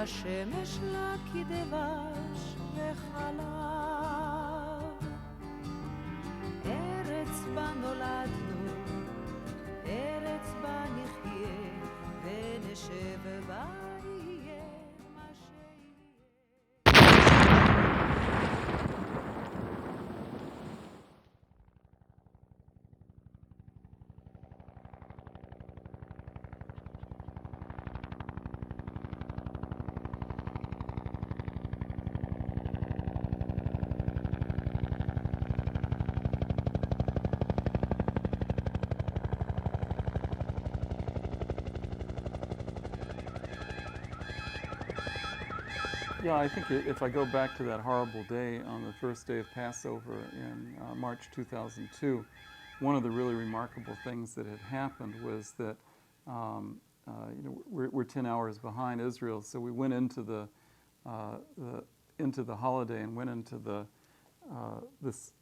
השמש לה כדבש וחלב, ארץ בה נולדנו, ארץ בה נחיה, ונשב בה יהיה מה שיהיה. Yeah, I think if I go back to that horrible day on the first day of Passover in March 2002, one of the really remarkable things that had happened was that we're 10 hours behind Israel, so we went into the holiday and went into this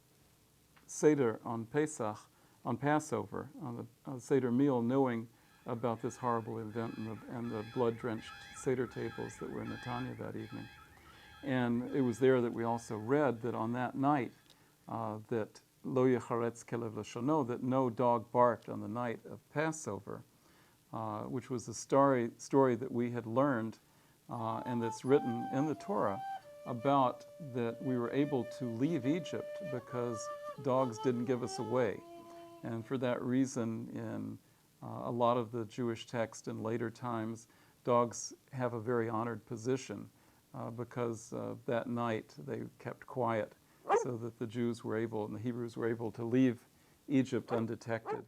Seder on Pesach, on Passover, on the Seder meal, knowing about this horrible event and the blood-drenched Seder tables that were in Netanya that evening. And it was there that we also read that on that night, that Lo Yecharetz Kelev L'Shono, that no dog barked on the night of Passover, which was a story that we had learned and that's written in the Torah about that we were able to leave Egypt because dogs didn't give us away. And for that reason, in a lot of the Jewish text in later times, dogs have a very honored position because that night they kept quiet so that the Jews were able and the Hebrews were able to leave Egypt undetected.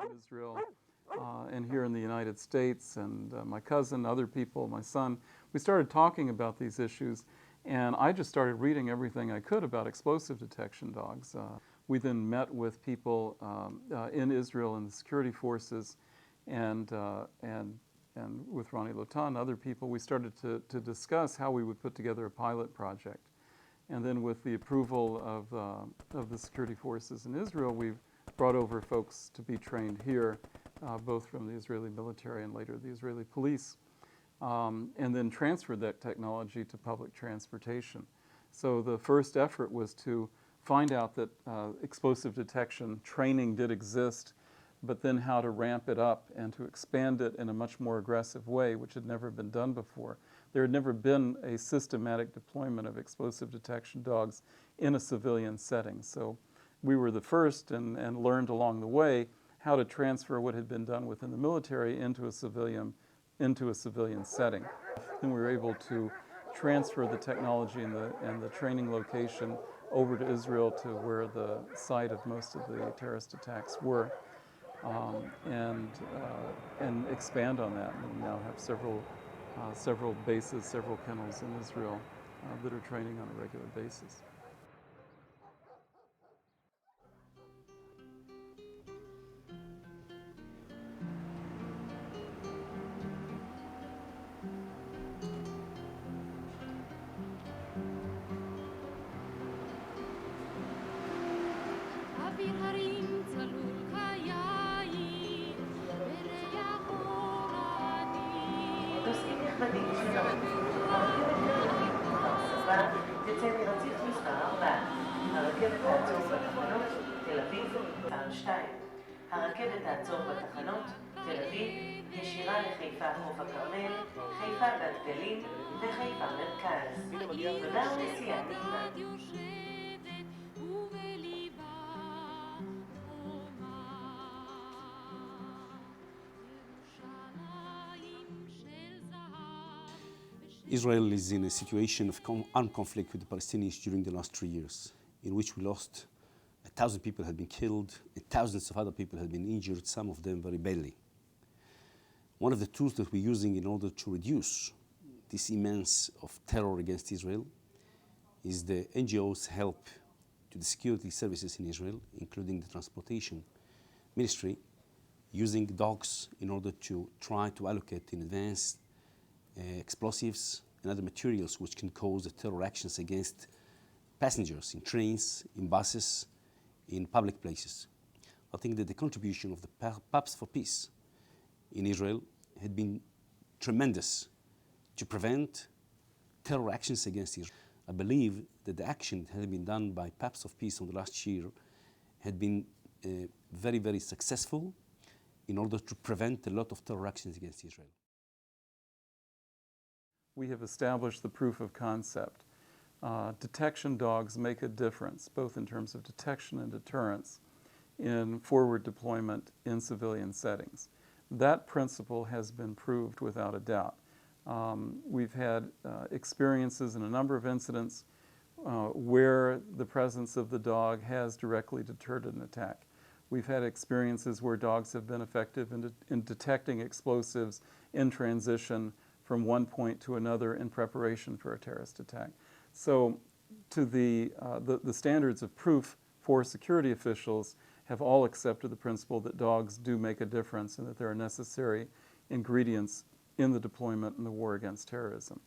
In Israel and here in the United States, and my cousin, other people, my son, we started talking about these issues, and I just started reading everything I could about explosive detection dogs. We then met with people in Israel and the security forces, and with Ronnie Lotan and other people, we started to discuss how we would put together a pilot project. And then with the approval of the security forces in Israel, we've brought over folks to be trained here, both from the Israeli military and later the Israeli police, and then transferred that technology to public transportation. So the first effort was to find out that explosive detection training did exist, but then how to ramp it up and to expand it in a much more aggressive way, which had never been done before. There had never been a systematic deployment of explosive detection dogs in a civilian setting. So we were the first and learned along the way how to transfer what had been done within the military into a civilian setting. And we were able to transfer the technology and the training location over to Israel, to where the site of most of the terrorist attacks were, and expand on that. And we now have several bases, several kennels in Israel that are training on a regular basis. נוסעים נכבדים שלום, הרכבת תל-אביב כפר סבא תצא מרציף מספר 4. הרכבת תעצור בתחנות תל-אביב כפר 2. הרכבת תעצור בתחנות תל-אביב ישירה לחיפה חוף הכרמל, חיפה בת גלים וחיפה מרכז. תודה ונסיעה נעימה. Israel is in a situation of armed conflict with the Palestinians during the last 3 years, in which we lost 1,000 people had been killed, and thousands of other people had been injured, some of them very badly. One of the tools that we're using in order to reduce this immense of terror against Israel is the NGO's help to the security services in Israel, including the transportation ministry, using dogs in order to try to allocate in advance explosives and other materials which can cause terror actions against passengers in trains, in buses, in public places. I think that the contribution of the Pups for Peace in Israel had been tremendous to prevent terror actions against Israel. I believe that the action that had been done by Pups of Peace on the last year had been very, very successful in order to prevent a lot of terror actions against Israel. We have established the proof of concept. Detection dogs make a difference, both in terms of detection and deterrence, in forward deployment in civilian settings. That principle has been proved without a doubt. We've had experiences in a number of incidents where the presence of the dog has directly deterred an attack. We've had experiences where dogs have been effective in detecting explosives in transition from one point to another in preparation for a terrorist attack. So to the standards of proof for security officials have all accepted the principle that dogs do make a difference and that there are necessary ingredients in the deployment in the war against terrorism.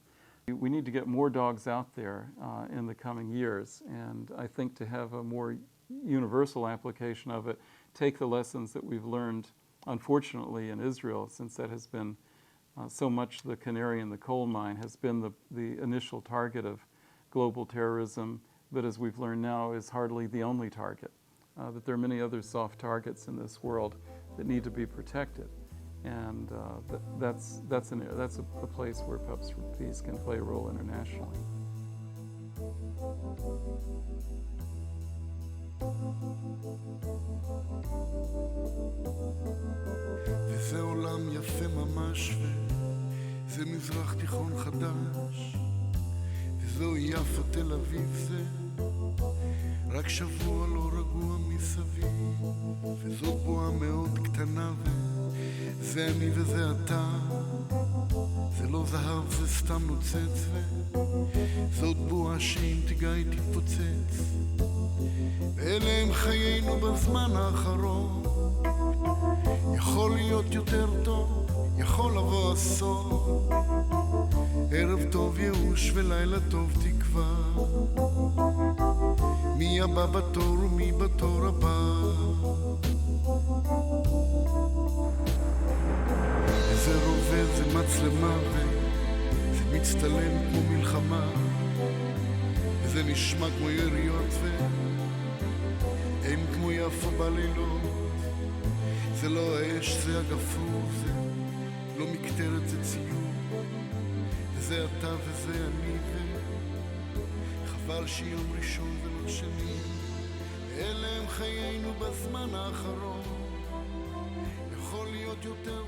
We need to get more dogs out there in the coming years, and I think to have a more universal application of it, take the lessons that we've learned, unfortunately, in Israel, since that has been so much the canary in the coal mine, has been the initial target of global terrorism, but as we've learned now is hardly the only target, that there are many other soft targets in this world that need to be protected. And that's a place where Pups for Peace can play a role internationally. וזה עולם יפה ממש, וזה מזרח תיכון חדש, וזו יפו תל אביב, זה רק שבוע לא רגוע מסביב, וזאת בועה מאוד קטנה, וזה אני וזה אתה, זה לא זהב, זה סתם נוצץ, וזאת בועה שאם תיגע היא תתפוצץ, ואלה הם חיינו בזמן האחרון. יכול להיות יותר טוב, יכול לבוא אסון, ערב טוב ייאוש ולילה טוב תקווה, מי הבא בתור ומי בתור הבא. זה רובה, זה מצלמה, זה מצטלם כמו מלחמה, וזה נשמע כמו יריות, והם כמו יפו בלילות. זה לא האש, זה הגפרור, זה לא מקטרת, זה ציור, וזה אתה וזה אני, וחבל שיום ראשון ולא שני, אלה הם חיינו בזמן האחרון. יכול להיות יותר